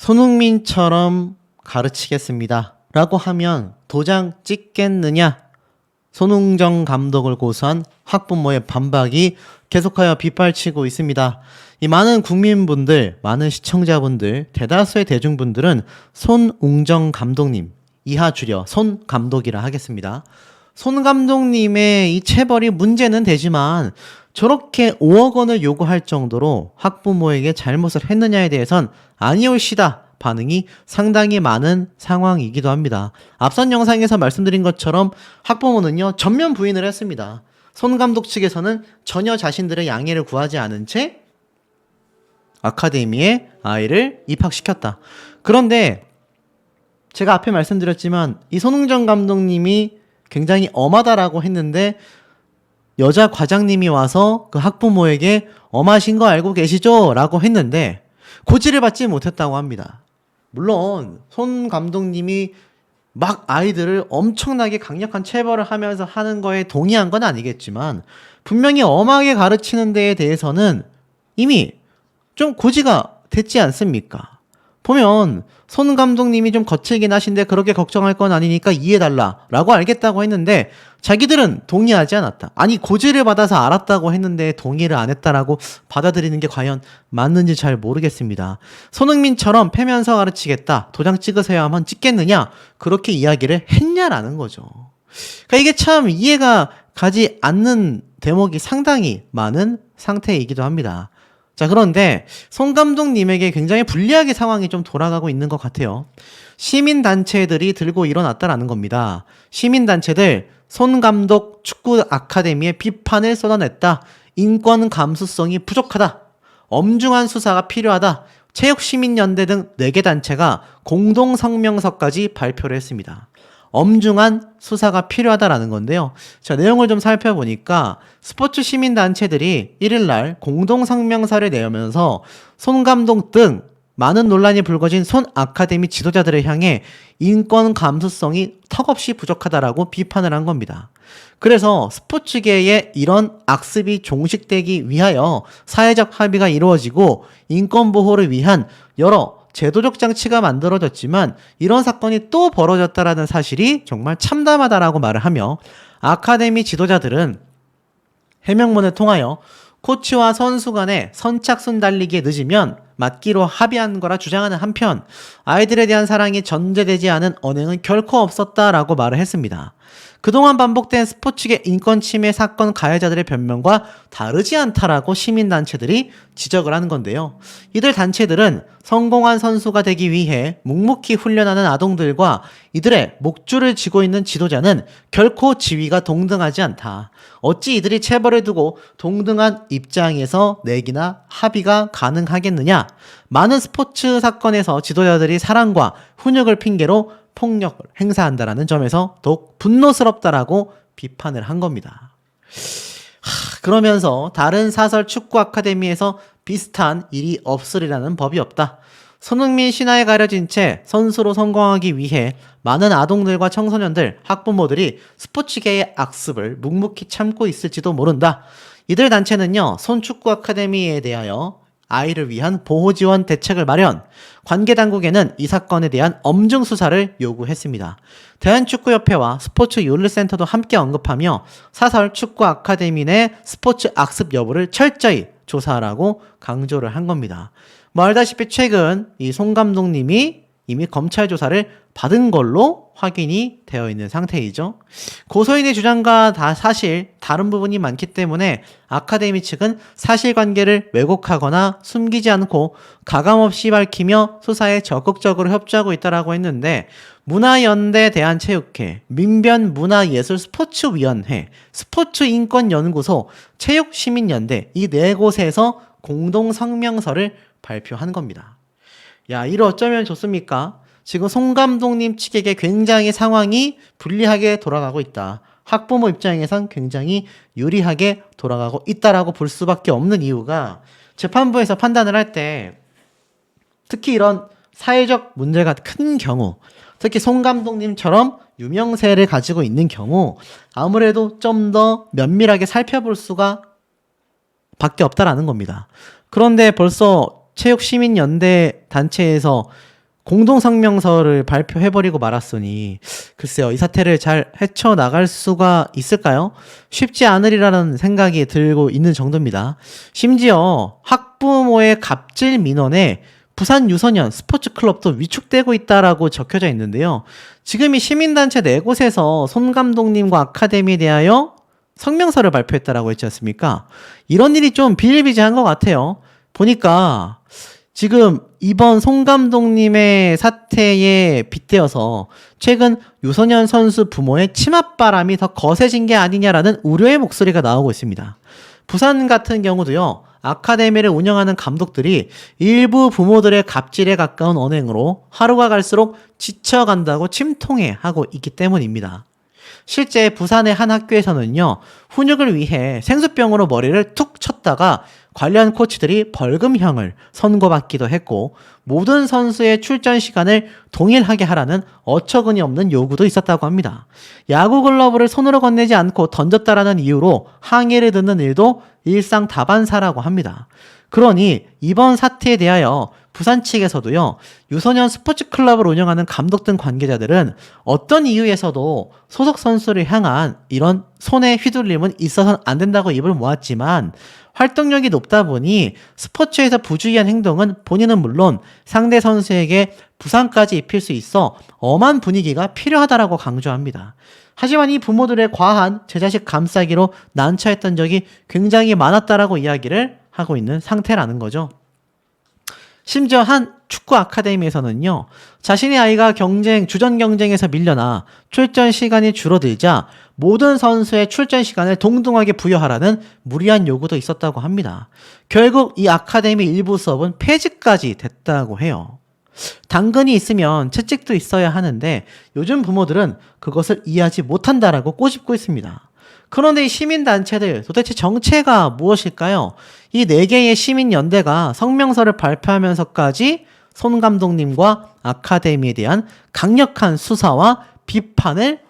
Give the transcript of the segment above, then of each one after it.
손흥민처럼 가르치겠습니다 라고 하면 도장 찍겠느냐? 손흥정 감독을 고소한 학부모의 반박이 계속하여 빗발치고 있습니다. 이 많은 국민분들, 많은 시청자분들, 대다수의 대중분들은 손웅정 감독님, 이하 줄여 손 감독이라 하겠습니다. 손 감독님의 이 체벌이 문제는 되지만 저렇게 5억 원을 요구할 정도로 학부모에게 잘못을 했느냐에 대해선 아니올시다 반응이 상당히 많은 상황이기도 합니다. 앞선 영상에서 말씀드린 것처럼 학부모는요 전면 부인을 했습니다. 손 감독 측에서는 전혀 자신들의 양해를 구하지 않은 채 아카데미에 아이를 입학시켰다. 그런데 제가 앞에 말씀드렸지만 이 손흥정 감독님이 굉장히 엄하다라고 했는데 여자 과장님이 와서 그 학부모에게 엄하신 거 알고 계시죠? 라고 했는데 고지를 받지 못했다고 합니다. 물론 손 감독님이 막 아이들을 엄청나게 강력한 체벌을 하면서 하는 거에 동의한 건 아니겠지만 분명히 엄하게 가르치는 데에 대해서는 이미 좀 고지가 됐지 않습니까? 보면 손 감독님이 좀 거칠긴 하신데 그렇게 걱정할 건 아니니까 이해해달라 라고 알겠다고 했는데 자기들은 동의하지 않았다. 아니 고지를 받아서 알았다고 했는데 동의를 안 했다라고 받아들이는 게 과연 맞는지 잘 모르겠습니다. 손흥민처럼 패면서 가르치겠다. 도장 찍으세요 하면 찍겠느냐? 그렇게 이야기를 했냐라는 거죠. 그러니까 이게 참 이해가 가지 않는 대목이 상당히 많은 상태이기도 합니다. 자, 그런데 손 감독님에게 굉장히 불리하게 상황이 좀 돌아가고 있는 것 같아요. 시민단체들이 들고 일어났다라는 겁니다. 시민단체들 손 감독 축구 아카데미에 비판을 쏟아냈다. 인권 감수성이 부족하다. 엄중한 수사가 필요하다. 체육시민연대 등 4개 단체가 공동성명서까지 발표를 했습니다. 엄중한 수사가 필요하다라는 건데요. 자, 내용을 좀 살펴보니까 스포츠 시민단체들이 1일날 공동성명서를 내면서 손 감독 등 많은 논란이 불거진 손 아카데미 지도자들을 향해 인권 감수성이 턱없이 부족하다라고 비판을 한 겁니다. 그래서 스포츠계에 이런 악습이 종식되기 위하여 사회적 합의가 이루어지고 인권 보호를 위한 여러 제도적 장치가 만들어졌지만 이런 사건이 또 벌어졌다라는 사실이 정말 참담하다라고 말을 하며 아카데미 지도자들은 해명문을 통하여 코치와 선수 간의 선착순 달리기에 늦으면 맞기로 합의한 거라 주장하는 한편 아이들에 대한 사랑이 전제되지 않은 언행은 결코 없었다라고 말을 했습니다. 그동안 반복된 스포츠계 인권 침해 사건 가해자들의 변명과 다르지 않다라고 시민단체들이 지적을 하는 건데요. 이들 단체들은 성공한 선수가 되기 위해 묵묵히 훈련하는 아동들과 이들의 목줄을 쥐고 있는 지도자는 결코 지위가 동등하지 않다. 어찌 이들이 체벌을 두고 동등한 입장에서 내기나 합의가 가능하겠느냐. 많은 스포츠 사건에서 지도자들이 사랑과 훈육을 핑계로 폭력을 행사한다라는 점에서 더욱 분노스럽다라고 비판을 한 겁니다. 그러면서 다른 사설 축구 아카데미에서 비슷한 일이 없으리라는 법이 없다. 손흥민 신화에 가려진 채 선수로 성공하기 위해 많은 아동들과 청소년들, 학부모들이 스포츠계의 악습을 묵묵히 참고 있을지도 모른다. 이들 단체는요, 손축구 아카데미에 대하여 아이를 위한 보호지원 대책을 마련, 관계당국에는 이 사건에 대한 엄중 수사를 요구했습니다. 대한축구협회와 스포츠윤리센터도 함께 언급하며 사설 축구 아카데미 내 스포츠 악습 여부를 철저히 조사하라고 강조를 한 겁니다. 뭐 알다시피 최근 이 손 감독님이 이미 검찰 조사를 받은 걸로 확인이 되어 있는 상태이죠. 고소인의 주장과 다 사실 다른 부분이 많기 때문에 아카데미 측은 사실관계를 왜곡하거나 숨기지 않고 가감없이 밝히며 수사에 적극적으로 협조하고 있다라고 했는데 문화연대 대한체육회, 민변문화예술스포츠위원회, 스포츠인권연구소, 체육시민연대 이 4곳에서 공동성명서를 발표한 겁니다. 야, 이를 어쩌면 좋습니까? 지금 손 감독님 측에게 굉장히 상황이 불리하게 돌아가고 있다. 학부모 입장에선 굉장히 유리하게 돌아가고 있다라고 볼 수밖에 없는 이유가 재판부에서 판단을 할 때 특히 이런 사회적 문제가 큰 경우, 특히 손 감독님처럼 유명세를 가지고 있는 경우 아무래도 좀 더 면밀하게 살펴볼 수가 밖에 없다라는 겁니다. 그런데 벌써 체육시민연대 단체에서 공동성명서를 발표해버리고 말았으니 글쎄요, 이 사태를 잘 헤쳐나갈 수가 있을까요? 쉽지 않으리라는 생각이 들고 있는 정도입니다. 심지어 학부모의 갑질 민원에 부산 유소년 스포츠클럽도 위축되고 있다라고 적혀져 있는데요. 지금 이 시민단체 4곳에서 손 감독님과 아카데미에 대하여 성명서를 발표했다라고 했지 않습니까? 이런 일이 좀 비일비재한 것 같아요. 보니까 지금 이번 손 감독님의 사태에 빗대어서 최근 유소년 선수 부모의 치맛바람이 더 거세진 게 아니냐라는 우려의 목소리가 나오고 있습니다. 부산 같은 경우도요, 아카데미를 운영하는 감독들이 일부 부모들의 갑질에 가까운 언행으로 하루가 갈수록 지쳐간다고 침통해하고 있기 때문입니다. 실제 부산의 한 학교에서는요, 훈육을 위해 생수병으로 머리를 툭 쳤다가 관련 코치들이 벌금형을 선고받기도 했고, 모든 선수의 출전 시간을 동일하게 하라는 어처구니 없는 요구도 있었다고 합니다. 야구 글러브를 손으로 건네지 않고 던졌다라는 이유로 항의를 듣는 일도 일상다반사라고 합니다. 그러니 이번 사태에 대하여 부산 측에서도요, 유소년 스포츠 클럽을 운영하는 감독 등 관계자들은 어떤 이유에서도 소속 선수를 향한 이런 손의 휘둘림은 있어서는 안 된다고 입을 모았지만, 활동력이 높다 보니 스포츠에서 부주의한 행동은 본인은 물론 상대 선수에게 부상까지 입힐 수 있어 엄한 분위기가 필요하다라고 강조합니다. 하지만 이 부모들의 과한 제 자식 감싸기로 난처했던 적이 굉장히 많았다라고 이야기를 하고 있는 상태라는 거죠. 심지어 한 축구 아카데미에서는요, 자신의 아이가 주전 경쟁에서 밀려나 출전 시간이 줄어들자 모든 선수의 출전 시간을 동등하게 부여하라는 무리한 요구도 있었다고 합니다. 결국 이 아카데미 일부 수업은 폐지까지 됐다고 해요. 당근이 있으면 채찍도 있어야 하는데 요즘 부모들은 그것을 이해하지 못한다라고 꼬집고 있습니다. 그런데 이 시민단체들 도대체 정체가 무엇일까요? 이 4개의 시민연대가 성명서를 발표하면서까지 손 감독님과 아카데미에 대한 강력한 수사와 비판을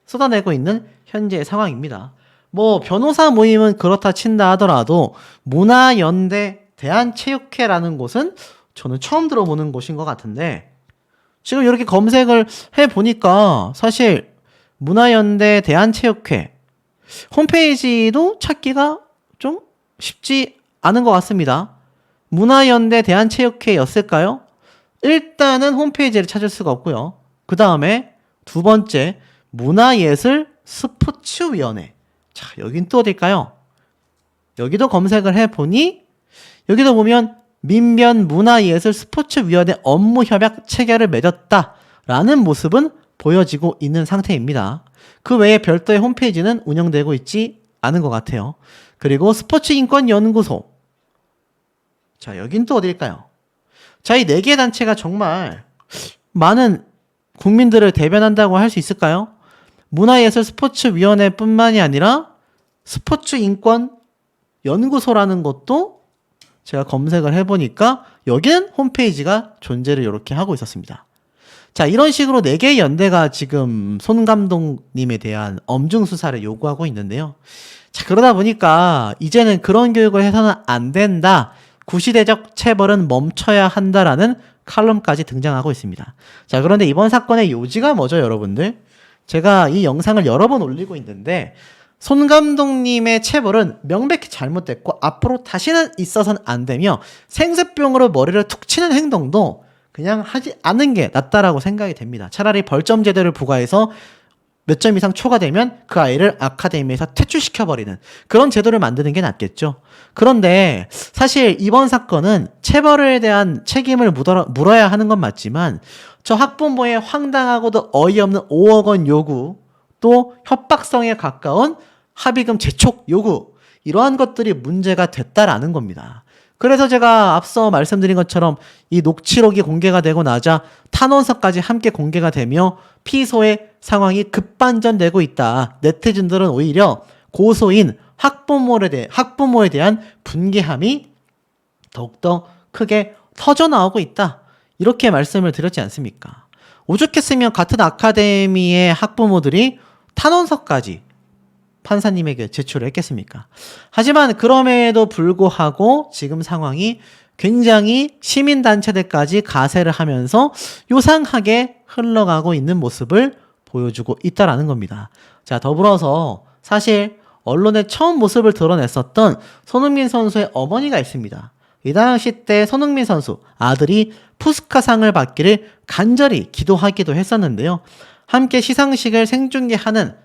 쏟아내고 있는 현재의 상황입니다. 변호사 모임은 그렇다 친다 하더라도 문화연대 대한체육회라는 곳은 저는 처음 들어보는 곳인 것 같은데, 지금 이렇게 검색을 해보니까 사실 문화연대 대한체육회 홈페이지도 찾기가 좀 쉽지 않은 것 같습니다. 문화연대 대한체육회였을까요? 일단은 홈페이지를 찾을 수가 없고요. 그 다음에 두 번째, 문화예술 스포츠위원회. 자, 여긴 또 어딜까요? 여기도 검색을 해보니 여기도 보면 민변 문화예술 스포츠위원회 업무 협약 체결을 맺었다라는 모습은 보여지고 있는 상태입니다. 그 외에 별도의 홈페이지는 운영되고 있지 않은 것 같아요. 그리고 스포츠인권연구소. 자, 여긴 또 어딜까요? 자, 이 4개 단체가 정말 많은 국민들을 대변한다고 할 수 있을까요? 문화예술 스포츠위원회 뿐만이 아니라 스포츠인권연구소라는 것도 제가 검색을 해보니까 여기는 홈페이지가 존재를 이렇게 하고 있었습니다. 자, 이런 식으로 4개의 연대가 지금 손 감독님에 대한 엄중 수사를 요구하고 있는데요. 자, 그러다 보니까 이제는 그런 교육을 해서는 안 된다. 구시대적 체벌은 멈춰야 한다라는 칼럼까지 등장하고 있습니다. 자, 그런데 이번 사건의 요지가 뭐죠, 여러분들? 제가 이 영상을 여러 번 올리고 있는데, 손 감독님의 체벌은 명백히 잘못됐고 앞으로 다시는 있어서는 안 되며, 생수병으로 머리를 툭 치는 행동도 그냥 하지 않는 게 낫다라고 생각이 됩니다. 차라리 벌점 제도를 부과해서 몇 점 이상 초과되면 그 아이를 아카데미에서 퇴출시켜버리는 그런 제도를 만드는 게 낫겠죠. 그런데 사실 이번 사건은 체벌에 대한 책임을 물어야 하는 건 맞지만, 저 학부모의 황당하고도 어이없는 5억 원 요구, 또 협박성에 가까운 합의금 재촉 요구, 이러한 것들이 문제가 됐다라는 겁니다. 그래서 제가 앞서 말씀드린 것처럼 이 녹취록이 공개가 되고 나자 탄원서까지 함께 공개가 되며 피소의 상황이 급반전되고 있다. 네티즌들은 오히려 고소인 학부모에 대한 분개함이 더욱더 크게 터져나오고 있다. 이렇게 말씀을 드렸지 않습니까? 오죽했으면 같은 아카데미의 학부모들이 탄원서까지 판사님에게 제출을 했겠습니까? 하지만 그럼에도 불구하고 지금 상황이 굉장히 시민단체들까지 가세를 하면서 요상하게 흘러가고 있는 모습을 보여주고 있다라는 겁니다. 자, 더불어서 사실 언론에 처음 모습을 드러냈었던 손흥민 선수의 어머니가 있습니다. 이 당시 때 손흥민 선수 아들이 푸스카상을 받기를 간절히 기도하기도 했었는데요. 함께 시상식을 생중계하는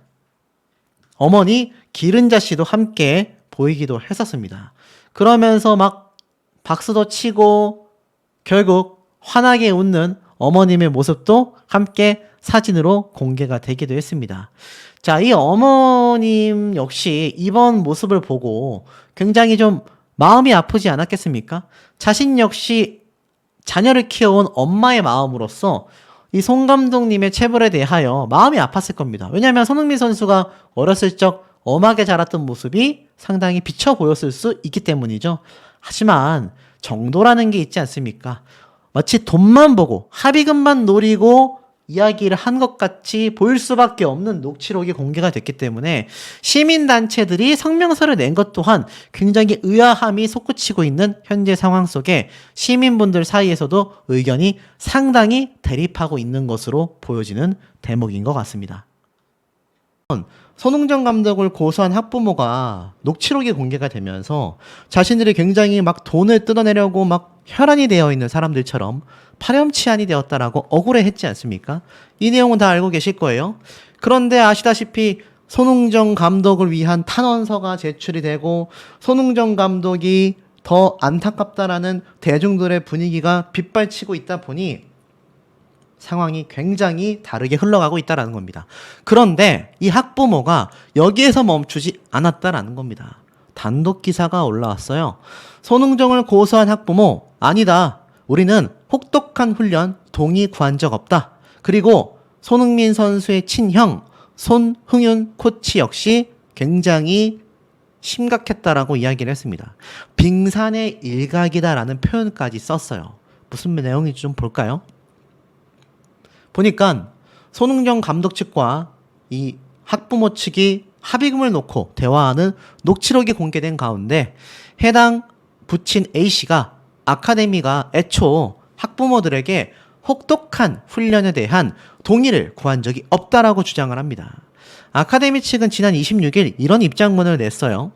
어머니 기른자 씨도 함께 보이기도 했었습니다. 그러면서 막 박수도 치고 결국 환하게 웃는 어머님의 모습도 함께 사진으로 공개가 되기도 했습니다. 자, 이 어머님 역시 이번 모습을 보고 굉장히 좀 마음이 아프지 않았겠습니까? 자신 역시 자녀를 키워온 엄마의 마음으로서 이 손 감독님의 체벌에 대하여 마음이 아팠을 겁니다. 왜냐하면 손흥민 선수가 어렸을 적 엄하게 자랐던 모습이 상당히 비쳐 보였을 수 있기 때문이죠. 하지만 정도라는 게 있지 않습니까? 마치 돈만 보고 합의금만 노리고 이야기를 한 것 같이 보일 수밖에 없는 녹취록이 공개가 됐기 때문에 시민단체들이 성명서를 낸 것 또한 굉장히 의아함이 솟구치고 있는 현재 상황 속에 시민분들 사이에서도 의견이 상당히 대립하고 있는 것으로 보여지는 대목인 것 같습니다. 손흥정 감독을 고소한 학부모가 녹취록이 공개가 되면서 자신들이 굉장히 막 돈을 뜯어내려고 막 혈안이 되어 있는 사람들처럼 파렴치한이 되었다라고 억울해했지 않습니까? 이 내용은 다 알고 계실 거예요. 그런데 아시다시피 손흥정 감독을 위한 탄원서가 제출이 되고 손흥정 감독이 더 안타깝다라는 대중들의 분위기가 빗발치고 있다 보니 상황이 굉장히 다르게 흘러가고 있다는 겁니다. 그런데 이 학부모가 여기에서 멈추지 않았다라는 겁니다. 단독 기사가 올라왔어요. 손흥정을 고소한 학부모, 아니다. 우리는 혹독한 훈련 동의 구한 적 없다. 그리고 손흥민 선수의 친형 손흥윤 코치 역시 굉장히 심각했다라고 이야기를 했습니다. 빙산의 일각이다라는 표현까지 썼어요. 무슨 내용인지 좀 볼까요? 보니까 손흥정 감독 측과 이 학부모 측이 합의금을 놓고 대화하는 녹취록이 공개된 가운데 해당 부친 A씨가 아카데미가 애초 학부모들에게 혹독한 훈련에 대한 동의를 구한 적이 없다라고 주장을 합니다. 아카데미 측은 지난 26일 이런 입장문을 냈어요.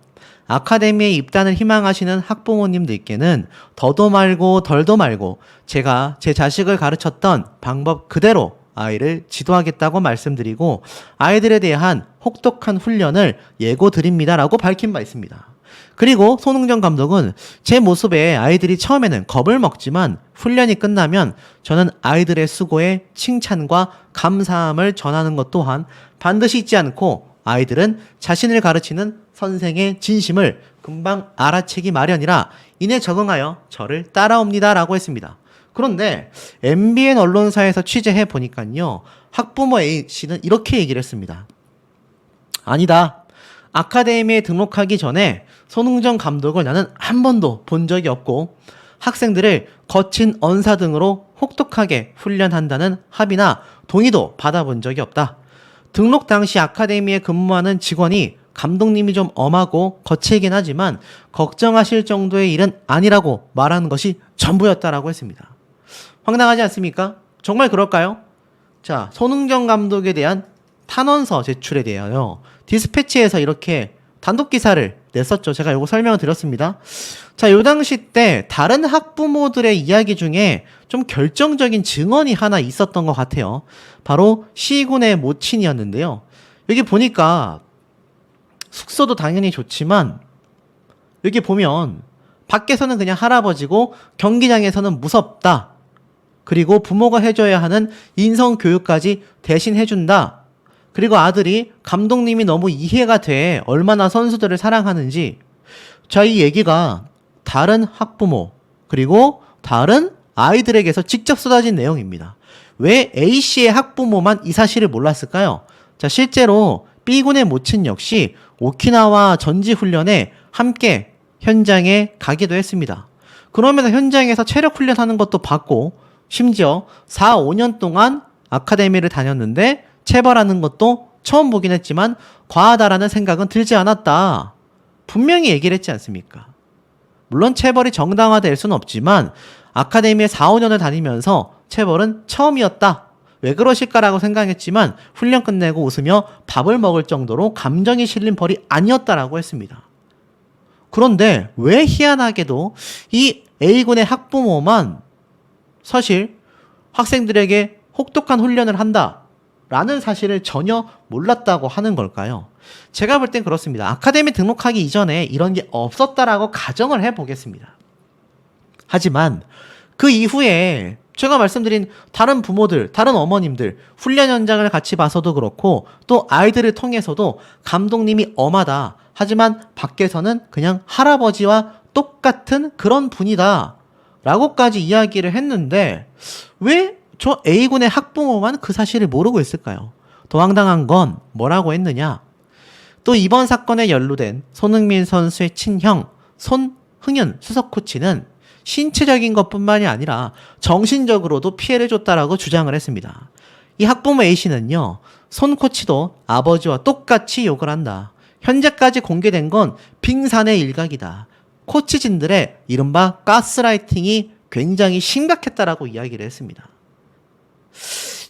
아카데미에 입단을 희망하시는 학부모님들께는 더도 말고 덜도 말고 제가 제 자식을 가르쳤던 방법 그대로 아이를 지도하겠다고 말씀드리고 아이들에 대한 혹독한 훈련을 예고드립니다라고 밝힌 바 있습니다. 그리고 손흥정 감독은 제 모습에 아이들이 처음에는 겁을 먹지만 훈련이 끝나면 저는 아이들의 수고에 칭찬과 감사함을 전하는 것 또한 반드시 잊지 않고 아이들은 자신을 가르치는 선생의 진심을 금방 알아채기 마련이라 이내 적응하여 저를 따라옵니다라고 했습니다. 그런데 MBN 언론사에서 취재해 보니까요. 학부모 A씨는 이렇게 얘기를 했습니다. 아니다. 아카데미에 등록하기 전에 손흥정 감독을 나는 한 번도 본 적이 없고 학생들을 거친 언사 등으로 혹독하게 훈련한다는 합의나 동의도 받아본 적이 없다. 등록 당시 아카데미에 근무하는 직원이 감독님이 좀 엄하고 거칠긴 하지만 걱정하실 정도의 일은 아니라고 말하는 것이 전부였다라고 했습니다. 황당하지 않습니까? 정말 그럴까요? 자, 손흥정 감독에 대한 탄원서 제출에 대하여 디스패치에서 이렇게 단독 기사를 냈었죠. 제가 이거 설명을 드렸습니다. 자, 요 당시 때 다른 학부모들의 이야기 중에 좀 결정적인 증언이 하나 있었던 것 같아요. 바로 시군의 모친이었는데요. 여기 보니까 숙소도 당연히 좋지만 여기 보면 밖에서는 그냥 할아버지고 경기장에서는 무섭다. 그리고 부모가 해줘야 하는 인성교육까지 대신 해준다. 그리고 아들이 감독님이 너무 이해가 돼 얼마나 선수들을 사랑하는지. 자, 이 얘기가 다른 학부모 그리고 다른 아이들에게서 직접 쏟아진 내용입니다. 왜 A씨의 학부모만 이 사실을 몰랐을까요? 자, 실제로 B군의 모친 역시 오키나와 전지훈련에 함께 현장에 가기도 했습니다. 그러면서 현장에서 체력 훈련하는 것도 봤고 심지어 4, 5년 동안 아카데미를 다녔는데 체벌하는 것도 처음 보긴 했지만 과하다라는 생각은 들지 않았다. 분명히 얘기를 했지 않습니까? 물론 체벌이 정당화될 수는 없지만 아카데미에 4, 5년을 다니면서 체벌은 처음이었다. 왜 그러실까라고 생각했지만 훈련 끝내고 웃으며 밥을 먹을 정도로 감정이 실린 벌이 아니었다라고 했습니다. 그런데 왜 희한하게도 이 A군의 학부모만 사실 학생들에게 혹독한 훈련을 한다라는 사실을 전혀 몰랐다고 하는 걸까요? 제가 볼 땐 그렇습니다. 아카데미 등록하기 이전에 이런 게 없었다라고 가정을 해보겠습니다. 하지만 그 이후에 제가 말씀드린 다른 부모들, 다른 어머님들 훈련 현장을 같이 봐서도 그렇고 또 아이들을 통해서도 감독님이 엄하다. 하지만 밖에서는 그냥 할아버지와 똑같은 그런 분이다. 라고까지 이야기를 했는데 왜 저 A군의 학부모만 그 사실을 모르고 있을까요? 더 황당한 건 뭐라고 했느냐? 또 이번 사건에 연루된 손흥민 선수의 친형 손흥윤 수석 코치는 신체적인 것뿐만이 아니라 정신적으로도 피해를 줬다라고 주장을 했습니다. 이 학부모 A씨는요. 손 코치도 아버지와 똑같이 욕을 한다. 현재까지 공개된 건 빙산의 일각이다. 코치진들의 이른바 가스라이팅이 굉장히 심각했다라고 이야기를 했습니다.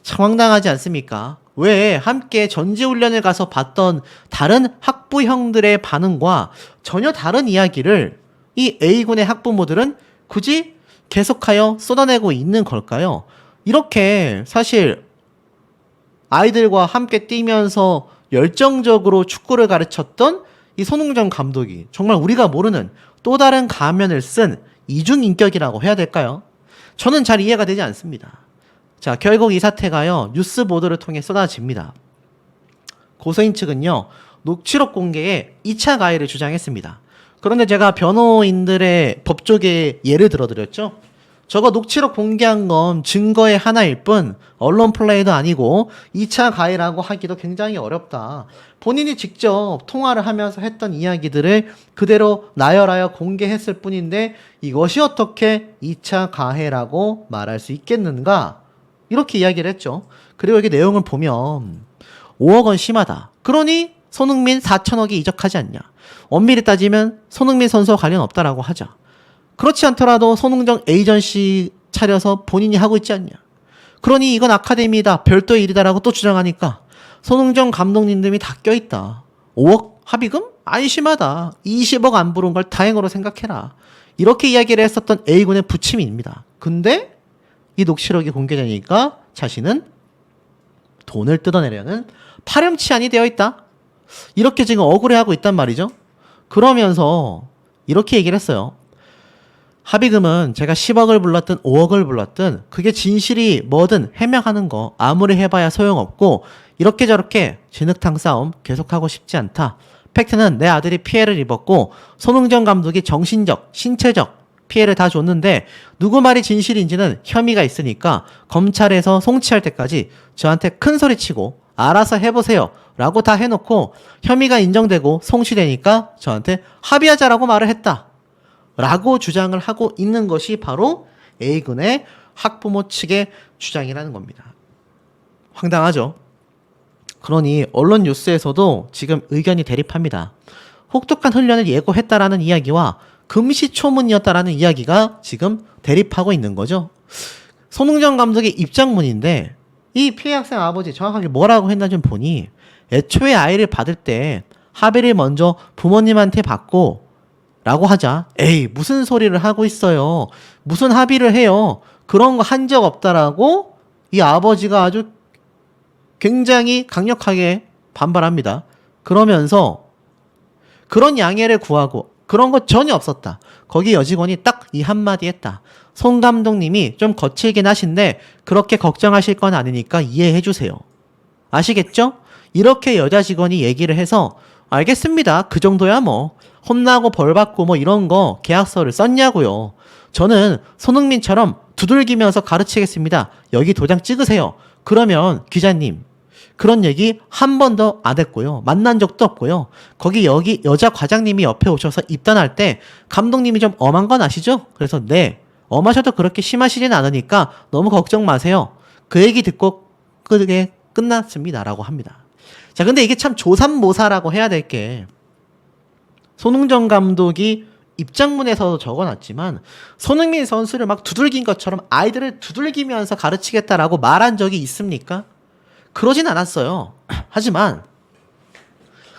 참 황당하지 않습니까? 왜 함께 전지훈련을 가서 봤던 다른 학부형들의 반응과 전혀 다른 이야기를 이 A군의 학부모들은 굳이 계속하여 쏟아내고 있는 걸까요? 이렇게 사실 아이들과 함께 뛰면서 열정적으로 축구를 가르쳤던 이 손흥정 감독이 정말 우리가 모르는 또 다른 가면을 쓴 이중인격이라고 해야 될까요? 저는 잘 이해가 되지 않습니다. 자, 결국 이 사태가요, 뉴스 보도를 통해 쏟아집니다. 고소인 측은요, 녹취록 공개에 2차 가해를 주장했습니다. 그런데 제가 변호인들의 법조계의 예를 들어드렸죠. 저거 녹취록 공개한 건 증거의 하나일 뿐 언론 플레이도 아니고 2차 가해라고 하기도 굉장히 어렵다. 본인이 직접 통화를 하면서 했던 이야기들을 그대로 나열하여 공개했을 뿐인데 이것이 어떻게 2차 가해라고 말할 수 있겠는가? 이렇게 이야기를 했죠. 그리고 여기 내용을 보면 5억 원 심하다. 그러니 손흥민 4천억이 이적하지 않냐. 엄밀히 따지면 손흥민 선수와 관련 없다라고 하자. 그렇지 않더라도 손흥정 에이전시 차려서 본인이 하고 있지 않냐. 그러니 이건 아카데미다. 별도의 일이다라고 또 주장하니까 손흥정 감독님들이 다 껴있다. 5억 합의금? 안심하다. 20억 안 부른 걸 다행으로 생각해라. 이렇게 이야기를 했었던 A군의 부침입니다. 근데 이 녹취록이 공개되니까 자신은 돈을 뜯어내려는 파렴치한이 되어 있다. 이렇게 지금 억울해하고 있단 말이죠. 그러면서 이렇게 얘기를 했어요. 합의금은 제가 10억을 불렀든 5억을 불렀든 그게 진실이 뭐든 해명하는 거 아무리 해봐야 소용없고 이렇게 저렇게 진흙탕 싸움 계속하고 싶지 않다. 팩트는 내 아들이 피해를 입었고 손흥정 감독이 정신적, 신체적 피해를 다 줬는데 누구 말이 진실인지는 혐의가 있으니까 검찰에서 송치할 때까지 저한테 큰 소리 치고 알아서 해보세요 라고 다 해놓고 혐의가 인정되고 송치되니까 저한테 합의하자라고 말을 했다 라고 주장을 하고 있는 것이 바로 A군의 학부모 측의 주장이라는 겁니다. 황당하죠? 그러니 언론 뉴스에서도 지금 의견이 대립합니다. 혹독한 훈련을 예고했다라는 이야기와 금시초문이었다라는 이야기가 지금 대립하고 있는 거죠. 손흥정 감독의 입장문인데 이 피해 학생 아버지 정확하게 뭐라고 했나 좀 보니 애초에 아이를 받을 때 합의를 먼저 부모님한테 받고 라고 하자 에이 무슨 소리를 하고 있어요. 무슨 합의를 해요. 그런 거 한 적 없다라고 이 아버지가 아주 굉장히 강력하게 반발합니다. 그러면서 그런 양해를 구하고 그런 거 전혀 없었다. 거기 여직원이 딱 이 한마디 했다. 손 감독님이 좀 거칠긴 하신데 그렇게 걱정하실 건 아니니까 이해해 주세요. 아시겠죠? 이렇게 여자 직원이 얘기를 해서 알겠습니다. 그 정도야 뭐. 혼나고 벌받고 뭐 이런 거 계약서를 썼냐고요. 저는 손흥민처럼 두들기면서 가르치겠습니다. 여기 도장 찍으세요. 그러면 기자님 그런 얘기 한 번도 안 했고요. 만난 적도 없고요. 거기 여기 여자 과장님이 옆에 오셔서 입단할 때 감독님이 좀 엄한 건 아시죠? 그래서 네 엄하셔도 그렇게 심하시진 않으니까 너무 걱정 마세요. 그 얘기 듣고 그게 끝났습니다 라고 합니다. 자 근데 이게 참 조삼모사라고 해야 될 게 손흥정 감독이 입장문에서도 적어놨지만 손흥민 선수를 막 두들긴 것처럼 아이들을 두들기면서 가르치겠다라고 말한 적이 있습니까? 그러진 않았어요. 하지만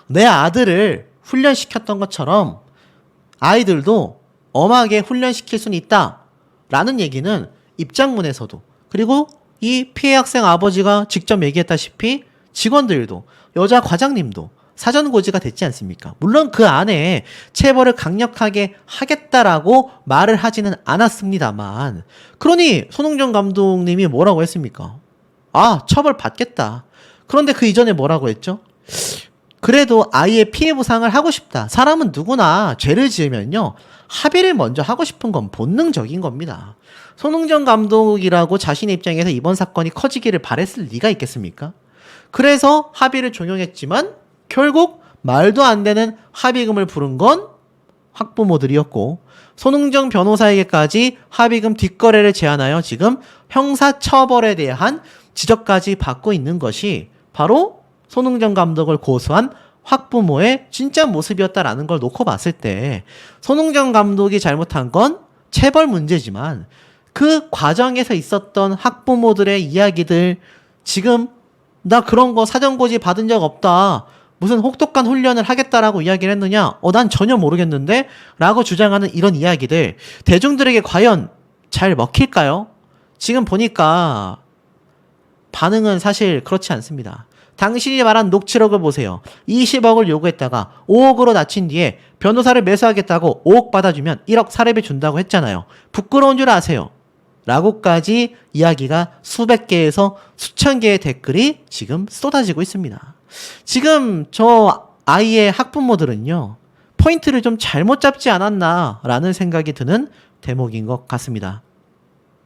내 아들을 훈련시켰던 것처럼 아이들도 엄하게 훈련시킬 수는 있다 라는 얘기는 입장문에서도, 그리고 이 피해 학생 아버지가 직접 얘기했다시피 직원들도, 여자 과장님도 사전 고지가 됐지 않습니까? 물론 그 안에 체벌을 강력하게 하겠다라고 말을 하지는 않았습니다만, 그러니 손흥정 감독님이 뭐라고 했습니까? 아, 처벌 받겠다. 그런데 그 이전에 뭐라고 했죠? 그래도 아이의 피해 보상을 하고 싶다. 사람은 누구나 죄를 지으면요, 합의를 먼저 하고 싶은 건 본능적인 겁니다. 손흥정 감독이라고 자신의 입장에서 이번 사건이 커지기를 바랬을 리가 있겠습니까? 그래서 합의를 종용했지만 결국 말도 안 되는 합의금을 부른 건 학부모들이었고, 손흥정 변호사에게까지 합의금 뒷거래를 제안하여 지금 형사처벌에 대한 지적까지 받고 있는 것이 바로 손흥정 감독을 고소한 학부모의 진짜 모습이었다라는 걸 놓고 봤을 때, 손흥정 감독이 잘못한 건 체벌 문제지만 그 과정에서 있었던 학부모들의 이야기들, 지금 나 그런 거 사전고지 받은 적 없다, 무슨 혹독한 훈련을 하겠다라고 이야기를 했느냐, 난 전혀 모르겠는데 라고 주장하는 이런 이야기들, 대중들에게 과연 잘 먹힐까요? 지금 보니까 반응은 사실 그렇지 않습니다. 당신이 말한 녹취록을 보세요. 20억을 요구했다가 5억으로 낮춘 뒤에 변호사를 매수하겠다고 5억 받아주면 1억 사례비 준다고 했잖아요. 부끄러운 줄 아세요? 라고까지 이야기가 수백 개에서 수천 개의 댓글이 지금 쏟아지고 있습니다. 지금 저 아이의 학부모들은요, 포인트를 좀 잘못 잡지 않았나 라는 생각이 드는 대목인 것 같습니다.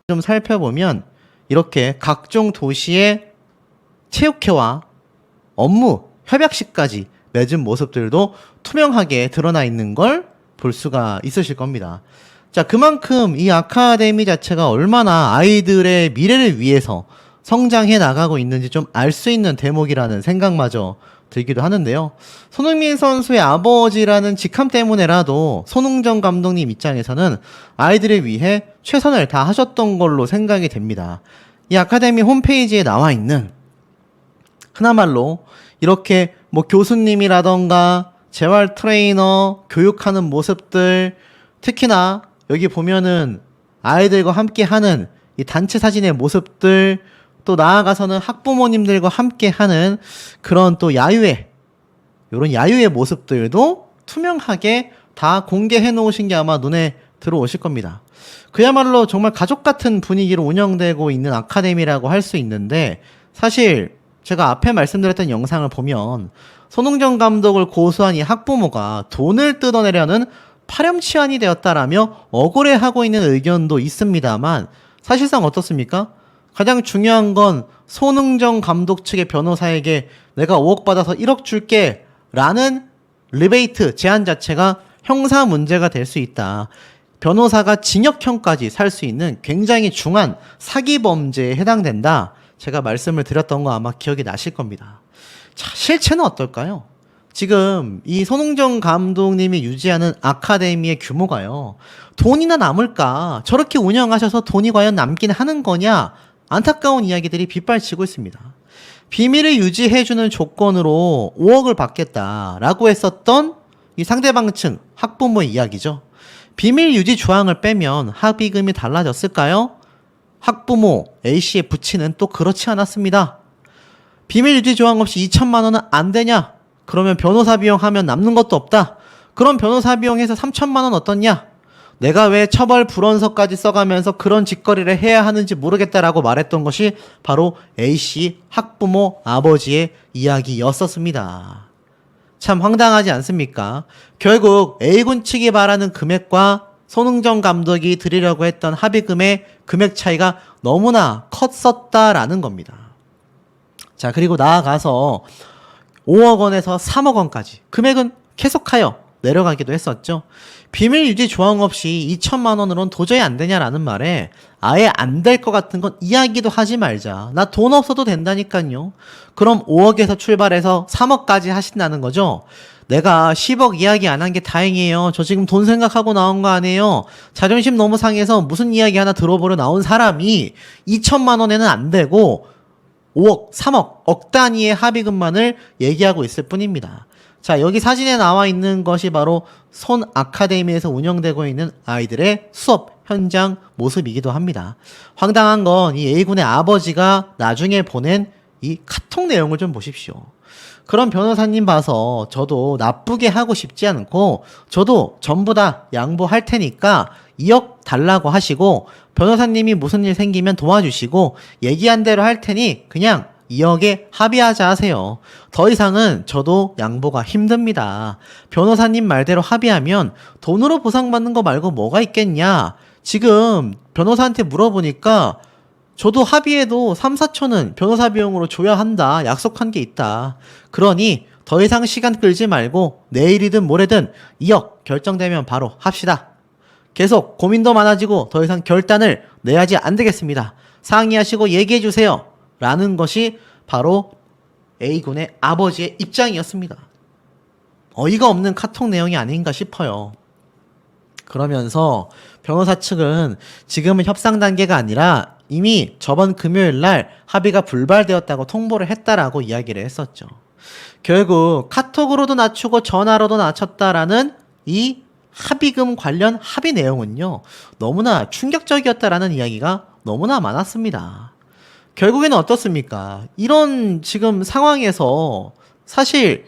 좀 살펴보면 이렇게 각종 도시의 체육회와 업무, 협약식까지 맺은 모습들도 투명하게 드러나 있는 걸 볼 수가 있으실 겁니다. 자, 그만큼 이 아카데미 자체가 얼마나 아이들의 미래를 위해서 성장해 나가고 있는지 좀 알 수 있는 대목이라는 생각마저 들기도 하는데요. 손흥민 선수의 아버지라는 직함 때문에라도 손흥정 감독님 입장에서는 아이들을 위해 최선을 다하셨던 걸로 생각이 됩니다. 이 아카데미 홈페이지에 나와 있는, 흔한말로 이렇게 뭐 교수님이라던가 재활 트레이너 교육하는 모습들, 특히나 여기 보면은 아이들과 함께 하는 이 단체 사진의 모습들, 또 나아가서는 학부모님들과 함께 하는 그런 또 야유회, 이런 야유의 모습들도 투명하게 다 공개해 놓으신 게 아마 눈에 들어오실 겁니다. 그야말로 정말 가족 같은 분위기로 운영되고 있는 아카데미라고 할 수 있는데, 사실 제가 앞에 말씀드렸던 영상을 보면 손흥정 감독을 고소한 이 학부모가 돈을 뜯어내려는 파렴치한이 되었다라며 억울해하고 있는 의견도 있습니다만, 사실상 어떻습니까? 가장 중요한 건 손흥정 감독 측의 변호사에게 내가 5억 받아서 1억 줄게 라는 리베이트 제한 자체가 형사 문제가 될 수 있다. 변호사가 징역형까지 살 수 있는 굉장히 중한 사기 범죄에 해당된다. 제가 말씀을 드렸던 거 아마 기억이 나실 겁니다. 자, 실체는 어떨까요? 지금 이 손흥정 감독님이 유지하는 아카데미의 규모가요, 돈이나 남을까? 저렇게 운영하셔서 돈이 과연 남긴 하는 거냐? 안타까운 이야기들이 빗발치고 있습니다. 비밀을 유지해주는 조건으로 5억을 받겠다라고 했었던 이 상대방 층 학부모의 이야기죠. 비밀 유지 조항을 빼면 합의금이 달라졌을까요? 학부모 A씨의 부친은 또 그렇지 않았습니다. 비밀 유지 조항 없이 2천만 원은 안 되냐? 그러면 변호사 비용 하면 남는 것도 없다. 그럼 변호사 비용해서 3천만 원 어떻냐? 내가 왜 처벌 불원서까지 써가면서 그런 짓거리를 해야 하는지 모르겠다라고 말했던 것이 바로 A씨 학부모 아버지의 이야기였었습니다. 참 황당하지 않습니까? 결국 A군 측이 바라는 금액과 손흥정 감독이 드리려고 했던 합의금의 금액 차이가 너무나 컸었다라는 겁니다. 자, 그리고 나아가서 5억 원에서 3억 원까지 금액은 계속하여 내려가기도 했었죠. 비밀 유지 조항 없이 2천만 원으로는 도저히 안 되냐라는 말에 아예 안 될 것 같은 건 이야기도 하지 말자. 나 돈 없어도 된다니까요. 그럼 5억에서 출발해서 3억까지 하신다는 거죠. 내가 10억 이야기 안 한 게 다행이에요. 저 지금 돈 생각하고 나온 거 아니에요. 자존심 너무 상해서 무슨 이야기 하나 들어보려 나온 사람이 2천만 원에는 안 되고 5억, 3억, 억 단위의 합의금만을 얘기하고 있을 뿐입니다. 자, 여기 사진에 나와 있는 것이 바로 손 아카데미에서 운영되고 있는 아이들의 수업 현장 모습이기도 합니다. 황당한 건 이 A군의 아버지가 나중에 보낸 이 카톡 내용을 좀 보십시오. 그런 변호사님 봐서 저도 나쁘게 하고 싶지 않고 저도 전부 다 양보할 테니까 2억 달라고 하시고 변호사님이 무슨 일 생기면 도와주시고 얘기한 대로 할 테니 그냥 2억에 합의하자 하세요. 더 이상은 저도 양보가 힘듭니다. 변호사님 말대로 합의하면 돈으로 보상받는 거 말고 뭐가 있겠냐. 지금 변호사한테 물어보니까 저도 합의해도 3, 4천은 변호사 비용으로 줘야 한다. 약속한 게 있다. 그러니 더 이상 시간 끌지 말고 내일이든 모레든 2억 결정되면 바로 합시다. 계속 고민도 많아지고 더 이상 결단을 내야지 안 되겠습니다. 상의하시고 얘기해 주세요. 라는 것이 바로 A군의 아버지의 입장이었습니다. 어이가 없는 카톡 내용이 아닌가 싶어요. 그러면서 변호사 측은 지금은 협상 단계가 아니라 이미 저번 금요일 날 합의가 불발되었다고 통보를 했다라고 이야기를 했었죠. 결국 카톡으로도 낮추고 전화로도 낮췄다라는 이 합의금 관련 합의 내용은요. 너무나 충격적이었다라는 이야기가 너무나 많았습니다. 결국에는 어떻습니까? 이런 지금 상황에서 사실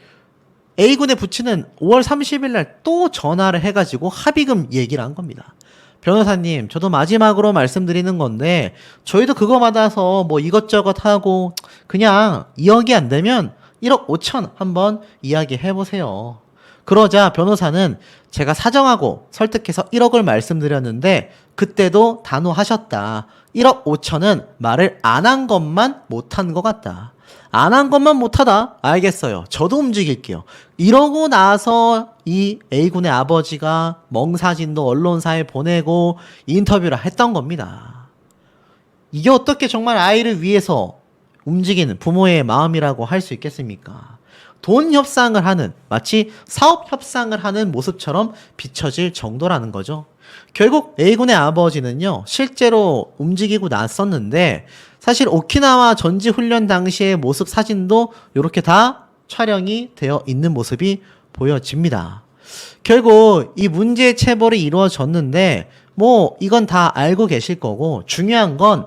A군의 부친은 5월 30일 날 또 전화를 해가지고 합의금 얘기를 한 겁니다. 변호사님, 저도 마지막으로 말씀드리는 건데 저희도 그거 받아서 뭐 이것저것 하고 그냥 2억이 안 되면 1억 5천 한번 이야기해 보세요. 그러자 변호사는 제가 사정하고 설득해서 1억을 말씀드렸는데 그때도 단호하셨다. 1억 5천은 말을 안 한 것만 못한 것 같다. 안 한 것만 못하다? 알겠어요. 저도 움직일게요. 이러고 나서 이 A군의 아버지가 멍사진도 언론사에 보내고 인터뷰를 했던 겁니다. 이게 어떻게 정말 아이를 위해서 움직이는 부모의 마음이라고 할 수 있겠습니까? 돈 협상을 하는, 마치 사업 협상을 하는 모습처럼 비춰질 정도라는 거죠. 결국 A군의 아버지는요, 실제로 움직이고 났었는데, 사실 오키나와 전지훈련 당시의 모습 사진도 이렇게 다 촬영이 되어 있는 모습이 보여집니다. 결국 이 문제의 체벌이 이루어졌는데, 뭐, 이건 다 알고 계실 거고, 중요한 건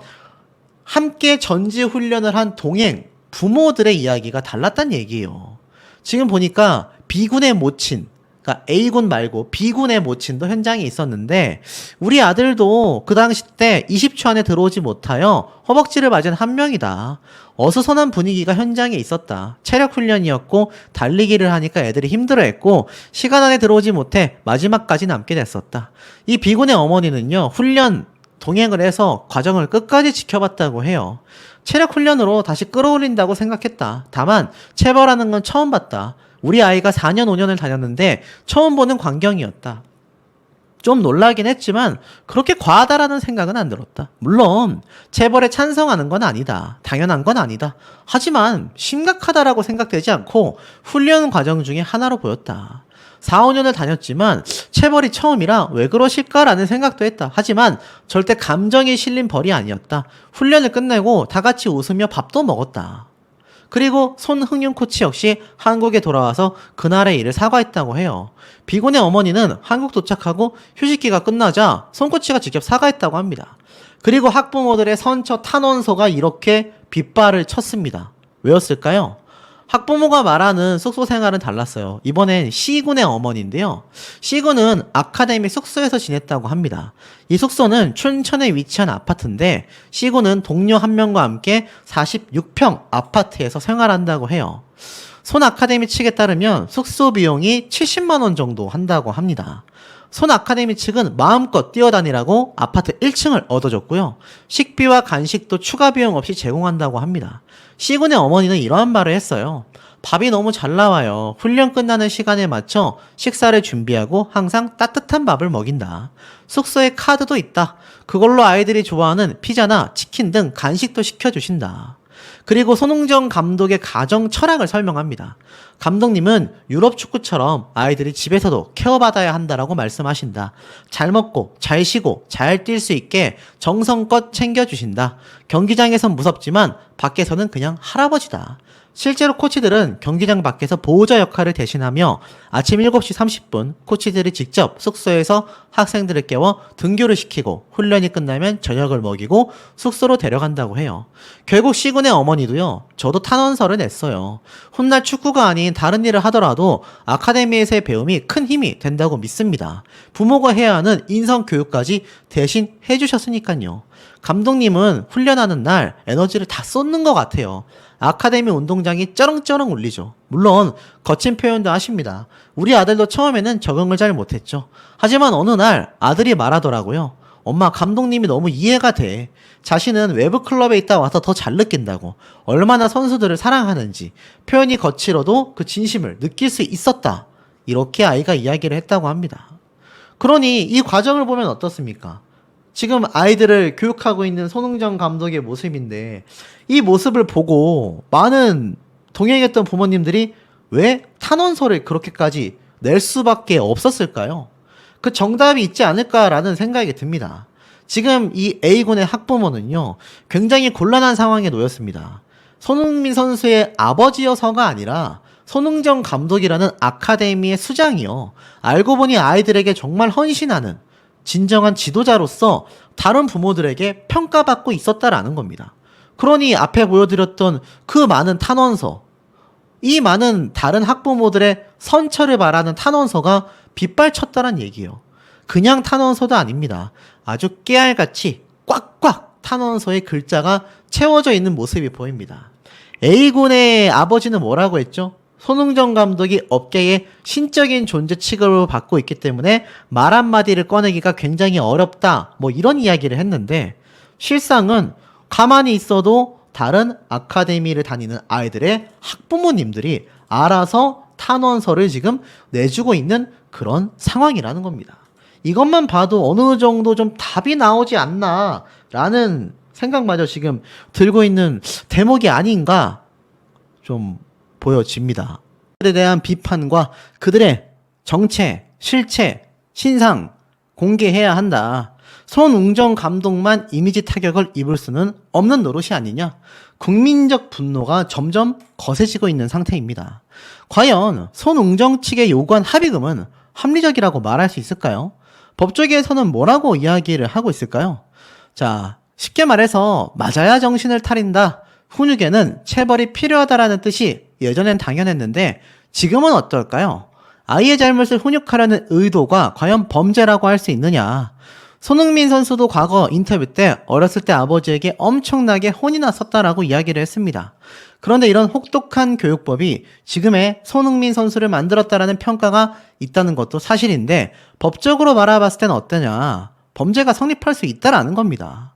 함께 전지훈련을 한 동행, 부모들의 이야기가 달랐단 얘기예요. 지금 보니까 B군의 모친, 그러니까 A군 말고 B군의 모친도 현장에 있었는데 우리 아들도 그 당시 때 20초 안에 들어오지 못하여 허벅지를 맞은 한 명이다. 어수선한 분위기가 현장에 있었다. 체력 훈련이었고 달리기를 하니까 애들이 힘들어했고 시간 안에 들어오지 못해 마지막까지 남게 됐었다. 이 B군의 어머니는요. 훈련 동행을 해서 과정을 끝까지 지켜봤다고 해요. 체력 훈련으로 다시 끌어올린다고 생각했다. 다만 체벌하는 건 처음 봤다. 우리 아이가 4년 5년을 다녔는데 처음 보는 광경이었다. 좀 놀라긴 했지만 그렇게 과하다라는 생각은 안 들었다. 물론 체벌에 찬성하는 건 아니다. 당연한 건 아니다. 하지만 심각하다라고 생각되지 않고 훈련 과정 중에 하나로 보였다. 4, 5년을 다녔지만 체벌이 처음이라 왜 그러실까라는 생각도 했다. 하지만 절대 감정이 실린 벌이 아니었다. 훈련을 끝내고 다 같이 웃으며 밥도 먹었다. 그리고 손흥윤 코치 역시 한국에 돌아와서 그날의 일을 사과했다고 해요. B군의 어머니는 한국 도착하고 휴식기가 끝나자 손 코치가 직접 사과했다고 합니다. 그리고 학부모들의 선처 탄원서가 이렇게 빗발을 쳤습니다. 왜였을까요? 학부모가 말하는 숙소 생활은 달랐어요. 이번엔 C군의 어머니인데요. C군은 아카데미 숙소에서 지냈다고 합니다. 이 숙소는 춘천에 위치한 아파트인데 C군은 동료 한 명과 함께 46평 아파트에서 생활한다고 해요. 손 아카데미 측에 따르면 숙소 비용이 70만 원 정도 한다고 합니다. 손 아카데미 측은 마음껏 뛰어다니라고 아파트 1층을 얻어줬고요. 식비와 간식도 추가 비용 없이 제공한다고 합니다. C군의 어머니는 이러한 말을 했어요. 밥이 너무 잘 나와요. 훈련 끝나는 시간에 맞춰 식사를 준비하고 항상 따뜻한 밥을 먹인다. 숙소에 카드도 있다. 그걸로 아이들이 좋아하는 피자나 치킨 등 간식도 시켜주신다. 그리고 손흥정 감독의 가정 철학을 설명합니다. 감독님은 유럽 축구처럼 아이들이 집에서도 케어받아야 한다라고 말씀하신다. 잘 먹고 잘 쉬고 잘 뛸 수 있게 정성껏 챙겨주신다. 경기장에선 무섭지만 밖에서는 그냥 할아버지다. 실제로 코치들은 경기장 밖에서 보호자 역할을 대신하며 아침 7시 30분 코치들이 직접 숙소에서 학생들을 깨워 등교를 시키고 훈련이 끝나면 저녁을 먹이고 숙소로 데려간다고 해요. 결국 시군의 어머니도요. 저도 탄원서를 냈어요. 훗날 축구가 아닌 다른 일을 하더라도 아카데미에서의 배움이 큰 힘이 된다고 믿습니다. 부모가 해야 하는 인성교육까지 대신 해주셨으니까요. 감독님은 훈련하는 날 에너지를 다 쏟는 것 같아요. 아카데미 운동장이 쩌렁쩌렁 울리죠. 물론 거친 표현도 하십니다. 우리 아들도 처음에는 적응을 잘 못했죠. 하지만 어느 날 아들이 말하더라고요. 엄마, 감독님이 너무 이해가 돼. 자신은 외부 클럽에 있다 와서 더 잘 느낀다고. 얼마나 선수들을 사랑하는지. 표현이 거칠어도 그 진심을 느낄 수 있었다. 이렇게 아이가 이야기를 했다고 합니다. 그러니 이 과정을 보면 어떻습니까? 지금 아이들을 교육하고 있는 손흥정 감독의 모습인데 이 모습을 보고 많은 동행했던 부모님들이 왜 탄원서를 그렇게까지 낼 수밖에 없었을까요? 그 정답이 있지 않을까라는 생각이 듭니다. 지금 이 A군의 학부모는요, 굉장히 곤란한 상황에 놓였습니다. 손흥민 선수의 아버지여서가 아니라 손흥정 감독이라는 아카데미의 수장이요. 알고 보니 아이들에게 정말 헌신하는 진정한 지도자로서 다른 부모들에게 평가받고 있었다라는 겁니다. 그러니 앞에 보여드렸던 그 많은 탄원서, 이 많은 다른 학부모들의 선처를 바라는 탄원서가 빗발쳤다는 얘기예요. 그냥 탄원서도 아닙니다. 아주 깨알같이 꽉꽉 탄원서의 글자가 채워져 있는 모습이 보입니다. A군의 아버지는 뭐라고 했죠? 손흥정 감독이 업계의 신적인 존재 취급을 받고 있기 때문에 말 한마디를 꺼내기가 굉장히 어렵다. 뭐 이런 이야기를 했는데 실상은 가만히 있어도 다른 아카데미를 다니는 아이들의 학부모님들이 알아서 탄원서를 지금 내주고 있는 그런 상황이라는 겁니다. 이것만 봐도 어느 정도 좀 답이 나오지 않나라는 생각마저 지금 들고 있는 대목이 아닌가 좀 보여집니다. 그들에 대한 비판과 그들의 정체, 실체, 신상 공개해야 한다. 손흥정 감독만 이미지 타격을 입을 수는 없는 노릇이 아니냐. 국민적 분노가 점점 거세지고 있는 상태입니다. 과연 손흥정 측의 요구한 합의금은 합리적이라고 말할 수 있을까요? 법조계에서는 뭐라고 이야기를 하고 있을까요? 자, 쉽게 말해서 맞아야 정신을 차린다. 훈육에는 체벌이 필요하다라는 뜻이 예전엔 당연했는데 지금은 어떨까요? 아이의 잘못을 훈육하려는 의도가 과연 범죄라고 할 수 있느냐? 손흥민 선수도 과거 인터뷰 때 어렸을 때 아버지에게 엄청나게 혼이 났었다라고 이야기를 했습니다. 그런데 이런 혹독한 교육법이 지금의 손흥민 선수를 만들었다라는 평가가 있다는 것도 사실인데 법적으로 바라봤을 때는 어떠냐? 범죄가 성립할 수 있다라는 겁니다.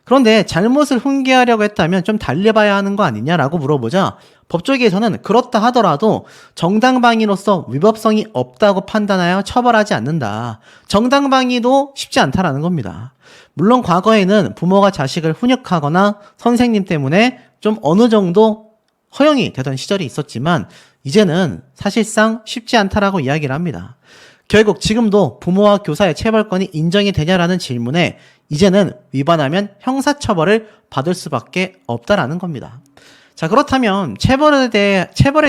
그런데 잘못을 훈계하려고 했다면 좀 달래봐야 하는 거 아니냐라고 물어보자 법조계에서는 그렇다 하더라도 정당방위로서 위법성이 없다고 판단하여 처벌하지 않는다. 정당방위도 쉽지 않다라는 겁니다. 물론 과거에는 부모가 자식을 훈육하거나 선생님 때문에 좀 어느 정도 허용이 되던 시절이 있었지만 이제는 사실상 쉽지 않다라고 이야기를 합니다. 결국 지금도 부모와 교사의 체벌권이 인정이 되냐라는 질문에 이제는 위반하면 형사처벌을 받을 수밖에 없다라는 겁니다. 자, 그렇다면 체벌에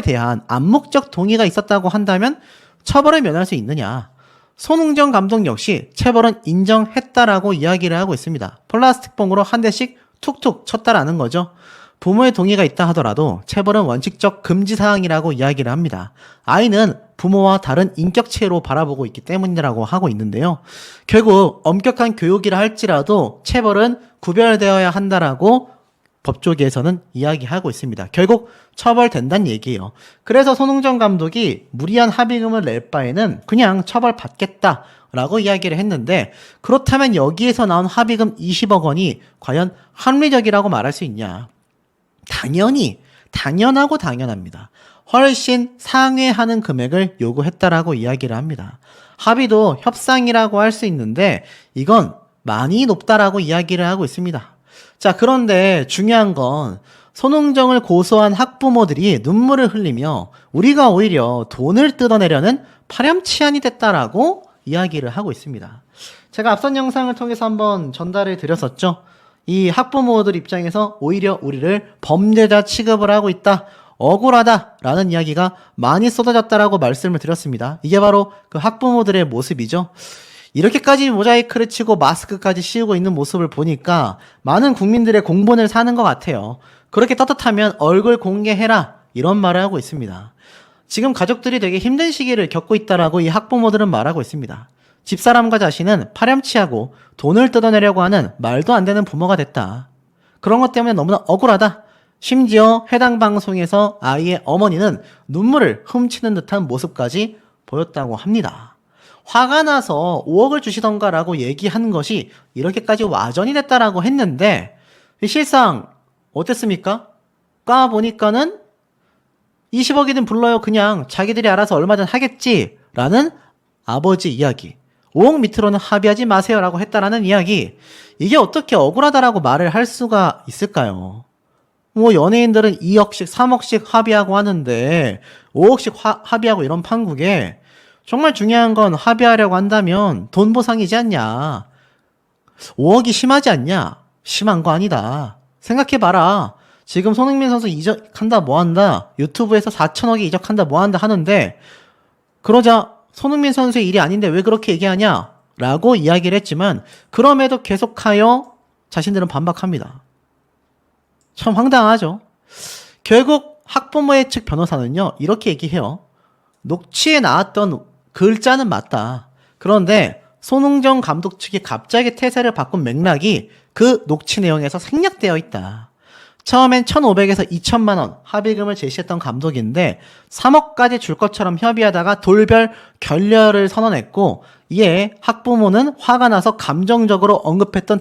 대한 암묵적 동의가 있었다고 한다면 처벌을 면할 수 있느냐? 손흥정 감독 역시 체벌은 인정했다라고 이야기를 하고 있습니다. 플라스틱 봉으로 한 대씩 툭툭 쳤다라는 거죠. 부모의 동의가 있다 하더라도 체벌은 원칙적 금지사항이라고 이야기를 합니다. 아이는 부모와 다른 인격체로 바라보고 있기 때문이라고 하고 있는데요. 결국 엄격한 교육이라 할지라도 체벌은 구별되어야 한다라고 법조계에서는 이야기하고 있습니다. 결국 처벌된다는 얘기예요. 그래서 손흥정 감독이 무리한 합의금을 낼 바에는 그냥 처벌받겠다라고 이야기를 했는데 그렇다면 여기에서 나온 합의금 20억 원이 과연 합리적이라고 말할 수 있냐? 당연하고 당연합니다. 훨씬 상회하는 금액을 요구했다라고 이야기를 합니다. 합의도 협상이라고 할 수 있는데 이건 많이 높다라고 이야기를 하고 있습니다. 자, 그런데 중요한 건 손흥정을 고소한 학부모들이 눈물을 흘리며 우리가 오히려 돈을 뜯어내려는 파렴치한이 됐다라고 이야기를 하고 있습니다. 제가 앞선 영상을 통해서 한번 전달을 드렸었죠. 이 학부모들 입장에서 오히려 우리를 범죄자 취급을 하고 있다, 억울하다라는 이야기가 많이 쏟아졌다라고 말씀을 드렸습니다. 이게 바로 그 학부모들의 모습이죠. 이렇게까지 모자이크를 치고 마스크까지 씌우고 있는 모습을 보니까 많은 국민들의 공분을 사는 것 같아요. 그렇게 떳떳하면 얼굴 공개해라, 이런 말을 하고 있습니다. 지금 가족들이 되게 힘든 시기를 겪고 있다라고 이 학부모들은 말하고 있습니다. 집사람과 자신은 파렴치하고 돈을 뜯어내려고 하는 말도 안 되는 부모가 됐다. 그런 것 때문에 너무나 억울하다. 심지어 해당 방송에서 아이의 어머니는 눈물을 훔치는 듯한 모습까지 보였다고 합니다. 화가 나서 5억을 주시던가라고 얘기한 것이 이렇게까지 와전이 됐다라고 했는데 실상 어땠습니까? 까보니까는 20억이든 불러요. 그냥 자기들이 알아서 얼마든 하겠지라는 아버지 이야기. 5억 밑으로는 합의하지 마세요라고 했다라는 이야기. 이게 어떻게 억울하다라고 말을 할 수가 있을까요? 뭐 연예인들은 2억씩 3억씩 합의하고 하는데 5억씩 합의하고 이런 판국에 정말 중요한 건 합의하려고 한다면 돈 보상이지 않냐. 5억이 심하지 않냐. 심한 거 아니다. 생각해봐라. 지금 손흥민 선수 이적한다 뭐한다, 유튜브에서 4천억에 이적한다 뭐한다 하는데 그러자 손흥민 선수의 일이 아닌데 왜 그렇게 얘기하냐 라고 이야기를 했지만 그럼에도 계속하여 자신들은 반박합니다. 참 황당하죠. 결국 학부모의 측 변호사는요 이렇게 얘기해요. 녹취에 나왔던 글자는 맞다. 그런데 손흥정 감독 측이 갑자기 태세를 바꾼 맥락이 그 녹취 내용에서 생략되어 있다. 처음엔 1,500에서 2,000만 원 합의금을 제시했던 감독인데 3억까지 줄 것처럼 협의하다가 돌별 결렬을 선언했고 이에 학부모는 화가 나서 감정적으로 언급했던